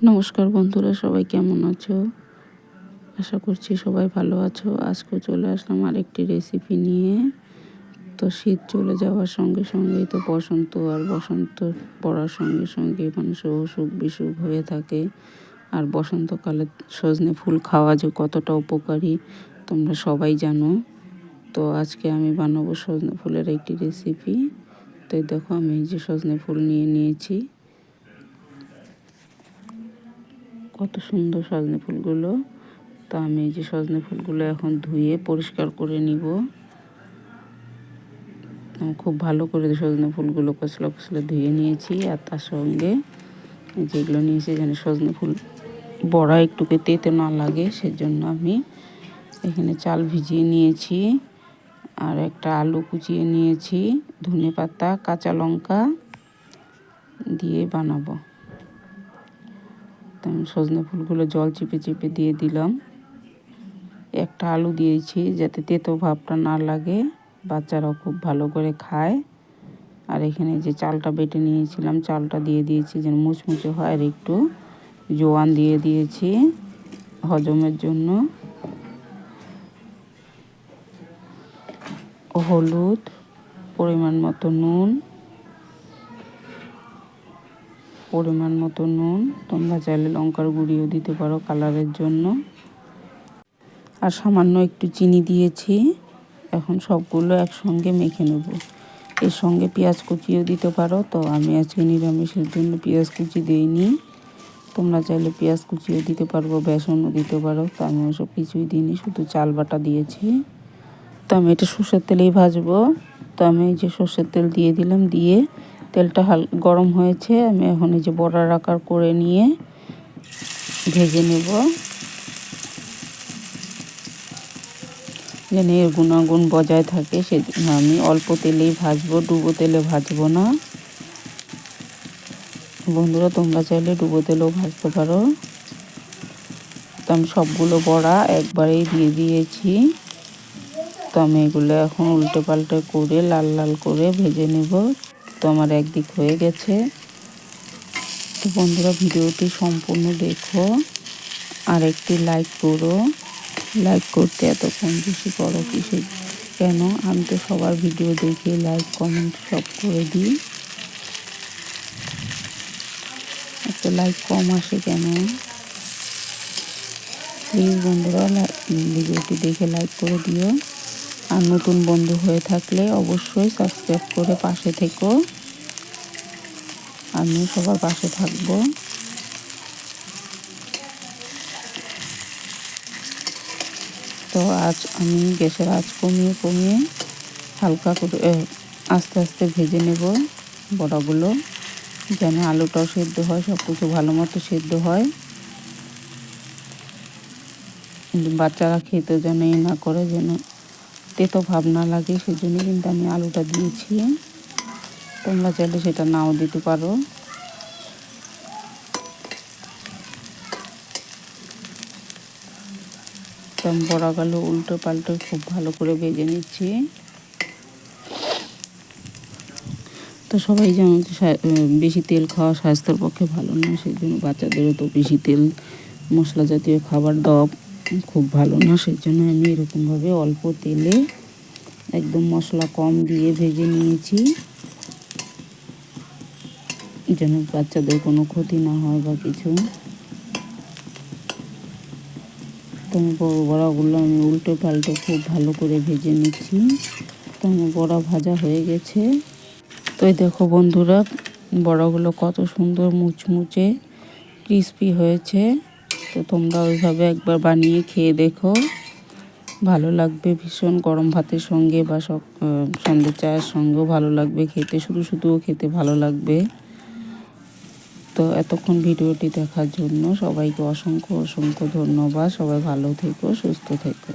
নমস্কার বন্ধুরা, সবাই কেমন আছো? আশা করছি সবাই ভালো আছো। আজকে চলে আসলাম আরেকটি রেসিপি নিয়ে। তো শীত চলে যাওয়ার সঙ্গে সঙ্গেই তো বসন্ত, আর বসন্ত পড়ার সঙ্গে সঙ্গে মানুষের অসুখ বিসুখ হয়ে থাকে। আর বসন্তকালে সজনে ফুল খাওয়া যে কতটা উপকারী তোমরা সবাই জানো। তো আজকে আমি বানাবো সজনে ফুলের একটি রেসিপি। তো দেখো, আমি এই যে সজনে ফুল নিয়েছি। কত সুন্দর সজনে ফুলগুলো। তো আমি এই যে সজনে ফুলগুলো এখন ধুয়ে পরিষ্কার করে নিব। খুব ভালো করে সজনে ফুলগুলো কচলা কচলা ধুয়ে নিয়েছি। আর তার সঙ্গে যেগুলো নিয়েছি যেন সজনে ফুল বড়া একটুকে তেতে না লাগে, সেজন্য আমি এখানে চাল ভিজিয়ে নিয়েছি। আর একটা আলু কুচিয়ে নিয়েছি, ধনেপাতা, কাঁচা লঙ্কা দিয়ে বানাবো। তো আমি সজনে ফুলগুলো জল চিপে চিপে দিয়ে দিলাম। একটা আলু দিয়েছি যাতে তেতো ভাবটা না লাগে, বাচ্চারাও খুব ভালো করে খায়। আর এখানে যে চালটা বেটে নিয়েছিলাম, চালটা দিয়ে দিয়েছি যেন মুচমুচে হয়। আর একটু জোয়ান দিয়ে দিয়েছি হজমের জন্য, হলুদ, পরিমাণ মতো নুন। তোমরা চাইলে লঙ্কার গুঁড়িও দিতে পারো কালারের জন্য। আর সামান্য একটু চিনি দিয়েছি। এখন সবগুলো একসঙ্গে মেখে নেব। এর সঙ্গে পেঁয়াজ কুচিও দিতে পারো। তো আমি আজকে নিরামিষের জন্য পেঁয়াজ কুচি দিইনি। তোমরা চাইলে পেঁয়াজ কুচিও দিতে পারবো, বেসনও দিতে পারো। তো আমি ওসব কিছুই দিইনি, শুধু চাল বাটা দিয়েছি। তো আমি এটা সর্ষের তেলেই ভাজবো। তো আমি এই যে সর্ষের তেল দিয়ে দিলাম, দিয়ে তেলটা গরম হয়েছে। আমি এখন এই যে বড়ার আকার করে নিয়ে ভেজে নেব, যেন এর গুণাগুণ বজায় থাকে। সেজন্য আমি অল্প তেলেই ভাজবো, ডুবো তেলে ভাজবো না। বন্ধুরা, তোমরা চাইলে ডুবো তেলেও ভাজতে পারো। তো আমি সবগুলো বড়া একবারেই দিয়ে দিয়েছি। তো আমি এগুলো এখন উল্টে পাল্টে করে লাল লাল করে ভেজে নেব। তো আমার একদিক হয়ে গেছে। তো বন্ধুরা, ভিডিওটি সম্পূর্ণ দেখো আর একটি লাইক করো। লাইক করতে এতক্ষণ বেশি করো কিসে কেন? আমি তো সবার ভিডিও দেখে লাইক কমেন্ট সব করে দিই, একটা লাইক কম আসে কেন? প্লিজ বন্ধুরা, ভিডিওটি দেখে লাইক করে দিও। আর নতুন বন্ধু হয়ে থাকলে অবশ্যই সাবস্ক্রাইব করে পাশে থেকো। আমি সবার পাশে থাকবো। তো আজ আমি গ্যাসের আঁচ কমিয়ে হালকা করে আস্তে আস্তে ভেজে নেব বড়াগুলো, যেন আলুটাও সেদ্ধ হয়, সব কিছু ভালো মতো সেদ্ধ হয়। বাচ্চারা খেতে যেন না করে, যেন তেতো ভাব না লাগে, সেজন্য কিন্তু আমি আলুটা দিয়েছি। তোমরা চাইলে সেটা নাও দিতে পারো। তো আমি বড়াগুলো উল্টো পাল্টে খুব ভালো করে ভেজে নিচ্ছি। তো সবাই জানো যে বেশি তেল খাওয়া স্বাস্থ্যের পক্ষে ভালো না, সেই জন্য বাচ্চাদেরও তো বেশি তেল মশলা জাতীয় খাবার দেওয়া খুব ভালো না। সেই জন্য আমি এরকমভাবে অল্প তেলে একদম মশলা কম দিয়ে ভেজে নিয়েছি, যেন বাচ্চাদের কোনো ক্ষতি না হয় বা কিছু। তো আমি বড়াগুলো আমি উল্টে পাল্টে খুব ভালো করে ভেজে নিচ্ছি। তো আমার বড়া ভাজা হয়ে গেছে। তো এই দেখো বন্ধুরা, বড়াগুলো কত সুন্দর মুচমুচে ক্রিস্পি হয়েছে। তো তোমরা ওইভাবে একবার বানিয়ে খেয়ে দেখো, ভালো লাগবে ভীষণ। গরম ভাতের সঙ্গে বা সন্ধ্যের চায়ের সঙ্গেও ভালো লাগবে খেতে, শুধুও খেতে ভালো লাগবে। তো এতক্ষণ ভিডিওটি দেখার জন্য সবাইকে অসংখ্য ধন্যবাদ। সবাই ভালো থেকো, সুস্থ থেকো।